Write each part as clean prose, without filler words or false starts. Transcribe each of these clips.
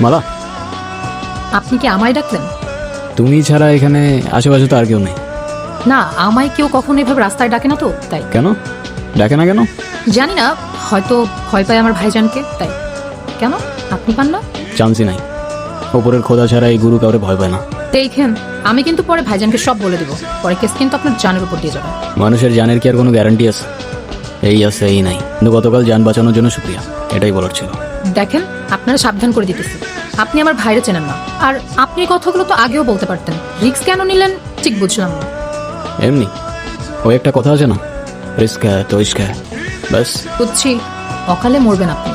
মালা, আপনি কি আমায় ডাকলেন? তুমি ছাড়া এখানে আশেপাশে তো আর কেউ নেই। না, আমায় কেউ কখনো এভাবে রাস্তায় ডাকে না তো, তাই। কেন ডাকে না কেন? জানি না, হয়তো ভয় পায় আমার ভাইজানকে, তাই। কেন, আপনি পান না? চান্সই নাই। ওপরের খোদা ছাড়া এই গুরু কাউরে ভয় পায় না। দেখেন, আমি কিন্তু পরে ভাইজানকে সব বলে দেবো, পরে কেস কিন্তু আপনার জানের উপর দিয়ে যাবে। মানুষের জানের কি আর কোনো গ্যারান্টি আছে? এই আছে এই নাই, কিন্তু গতকাল জান বাঁচানোর জন্য শুক্রিয়া, এটাই বলার ছিল। দেখেন, আপনারা সাবধান করে দিতেছি, আপনি আমার ভাইরে চেনেন না, আর আপনি এই কথাগুলো তো আগেও বলতে পারতেন, রিস্ক কেন নিলেন ঠিক বুঝলাম না। এমনি ওই একটা কথা আছে না, রিস্ক হ্যায় তো ইশক হ্যায়, ব্যাস। বুঝছি, অকালে মরবেন আপনি।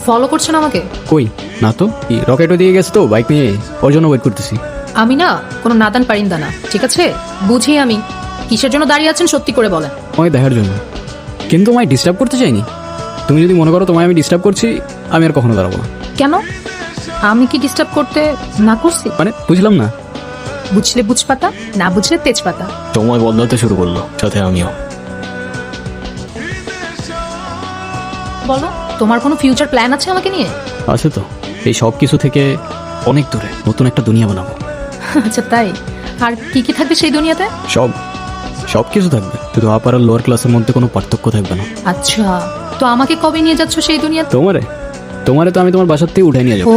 ফলো করছেন আমাকে? কই না তো, রকেটও দিয়ে গেছে তো বাইক নিয়ে, ওর জন্য ওয়েট করতেছি। আমি না কোনো নাদান পারিন্দা না, ঠিক আছে? বুঝি আমি কিসের জন্য দাঁড়িয়ে আছেন সত্যি করে বলেন। আমায় দেখার জন্য, কিন্তু আমায় ডিস্টার্ব করতে চাইনি। তুমি যদি মনে করো তোমায় আমি ডিস্টার্ব করছি, আমি আর কখনো দাঁড়াবো না। কেন, আমি কি ডিস্টার্ব করতে না করছি? মানে বুঝলাম না। বুঝলে বুঝপাতা, না বুঝলে তেজপাতা। সময় বদলাতে শুরু করলো, সাথে আমিও। বলো, তোমার কোনো ফিউচার প্ল্যান আছে আমাকে নিয়ে? আছে তো, এই সব কিছু থেকে অনেক দূরে নতুন একটা দুনিয়া বানাবো। আচ্ছা তাই, আর কি কি থাকবে সেই দুনিয়াতে? সব সব কিছু থাকবে, শুধু আপার আর লোয়ার ক্লাসের মধ্যে কোনো পার্থক্য থাকবে না। আচ্ছা, তো আমাকে কবে নিয়ে যাচ্ছ সেই দুনিয়াতে? তোমারে তোমারে তো আমি তোমার বাসার থেকে উঠে নিয়ে যাবো। ও,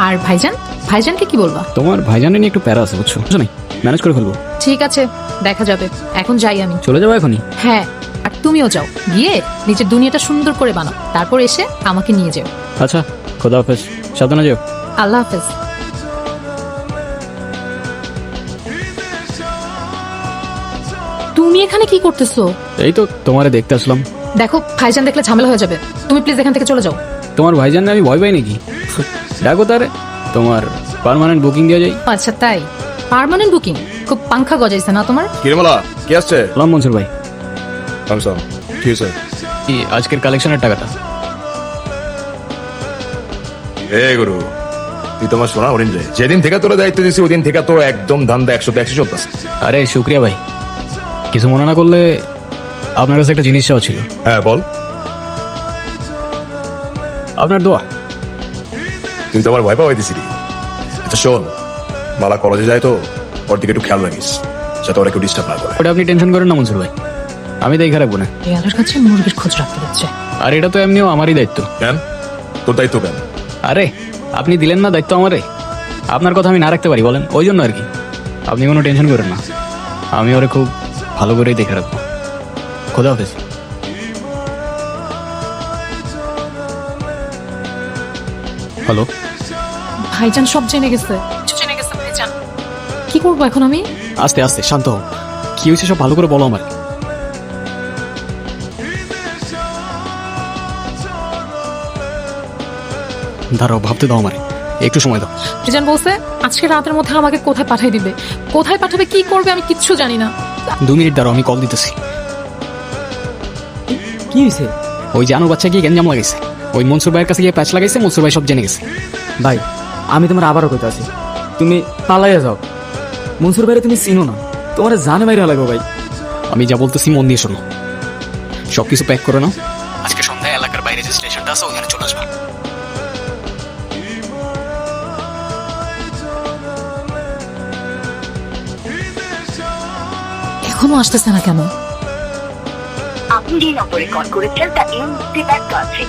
আর ভাইজান, ভাইজানকে কি বলবা? তোমার ভাইজানে নিয়ে একটু প্যারা আছে, বুঝছো? বুঝছো না, ম্যানেজ করে ফেলবো। ঠিক আছে, দেখা যাবে, এখন যাই আমি। চলে যাবো এখনই? হ্যাঁ, আর তুমিও যাও, গিয়ে নিজের দুনিয়াটা সুন্দর করে বানাও, তারপর এসে আমাকে নিয়ে যাও। আচ্ছা, খোদা হাফেজ, সাবধানে যেও। আল্লাহ হাফেজ। তুমি এখানে কি করতেছো? এই তো তোমারে দেখতে আসলাম। দেখো, ভাইজান দেখলে ঝামেলা হয়ে যাবে, তুমি প্লিজ এখান থেকে চলে যাও। তোমার ভাইজান আমি ভয় পাই নাকি? ডাকো তারে, তোমার পার্মানেন্ট বুকিং দিয়ে যাই। আচ্ছা তাই, পার্মানেন্ট বুকিং? খুব পাংখা গজাইছে না তোমার? কিরমালা কি আসছে? সালাম মনসুর ভাই। আমসাম কি হয়েছে? কি আজকের কালেকশনের টাকাটা? এ গুরু, তুই তোমার শোনা হরিণ রে, যেদিন থেকে তোরা দায়িত্ব দিয়েছি ওই দিন থেকে তো একদম ধান্দা 100 চলতেছে। আরে শুক্রিয়া ভাই, কিছু মনে না করলে আপনার কাছে একটা জিনিস চাওয়া ছিল। হ্যাঁ বল। আপনার দোয়া। তুই তো আমার ভয় পাওয়াই দিছিলি। আচ্ছা শোন, মালা কলেজে যায় তো, ওর দিকে একটু খেয়াল রাখিস, যাতে ওরা কেউ ডিস্টার্ব না করে। ওটা আপনি টেনশন করেন না মনসুর ভাই, আমি দেখে রাখবো না। দেয়ালের কাছে মুরগির খোঁজ রাখতে দিচ্ছে। আর এটা তো এমনিও আমারই দায়িত্ব। কেন তোর দায়িত্ব কেন? আরে আপনি দিলেন না দায়িত্ব আমারে, আপনার কথা আমি না রাখতে পারি বলেন, ওই জন্য আর কি। আপনি কোনো টেনশন করেন না, আমি ওরে খুব ভালো করেই দেখে রাখবো। খোদা হাফেজ। হ্যালো। ভাইজান সব জেনে গেছে, কিছু জেনে গেছে ভাইজান। কি করবো এখন আমি? আস্তে আস্তে শান্ত হও, কি হয়েছে সব ভালো করে বলো আমার। দাঁড়াও, ভাবতে দাও আমারে, একটু সময় দাও। ভাইজান বলছে আজকে রাতের মধ্যে আমাকে কোথায় পাঠিয়ে দিবে, কোথায় পাঠাবে, কি করবে আমি কিচ্ছু জানি না। 2 মিনিট দাঁড়াও, আমি কল দিতেছি। কি হয়েছে ওই জানো বাচ্চা গিয়ে গ্যাঞ্জাম লাগাইছে, ওই মনসুর ভাইয়ের কাছে গিয়ে প্যাচ লাগাইছে, মনসুর ভাই সব জেনে গেছে। ভাই? আমি তোমার আবারও কইতে আছি, তুমি পালাইয়া যাও। মনসুর ভাইরে তুমি চিনো না, তোমার জানে মাইরা লাগো ভাই। আমি যা বলতেছি মন দিয়ে শোনো, সবকিছু প্যাক করে নাও, আজকে সন্ধ্যায় এলাকার বাইরে যে স্টেশনটা আছে ওখানে চলে আসবা। এখনো আসতেছে না কেন? আপনি যে নম্বরে কল করেছেন তা এই মুহূর্তে ব্যস্ত আছে।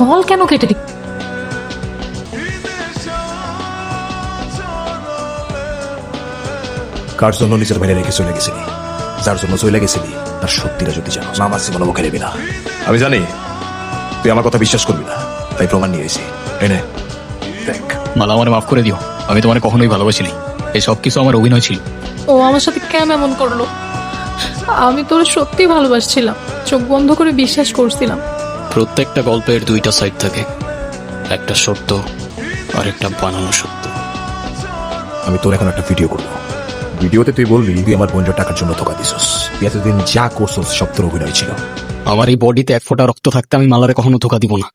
কল কেন কেটে দিই? কার জন্য নিজের বাইরে রেখে চলে গেছিলি, যার জন্য চলে গেছিলি তার সত্যিটা যদি জানো, আমার জীবনে মুখে নেবি না। আমি জানি তুই আমার কথা বিশ্বাস করবি না, তাই প্রমাণ নিয়ে এসেছি, এনে দেখ। মালা, আমারে মাফ করে দিও, আমি তোমার কখনোই ভালোবাসিনি, এই সব কিছু আমার অভিনয় ছিল। ও আমার সাথে কেন এমন করলো? আমি তোর সত্যি ভালোবাসছিলাম, চোখ বন্ধ করে বিশ্বাস করছিলাম। প্রত্যেকটা গল্পের 2টা সাইড থাকে, একটা সত্য আর একটা বানানো সত্য। আমি তোর এখন একটা ভিডিও করবো, ভিডিওতে তুই বলবি তুই আমার বোনটার টাকার জন্য ধোকা দিছস, তুই এতদিন যা করছস সব তোর অভিনয় ছিল। আমার এই বডিতে 1 ফোঁটা রক্ত থাকতে আমি মালারে কখনো ধোকা দিব না।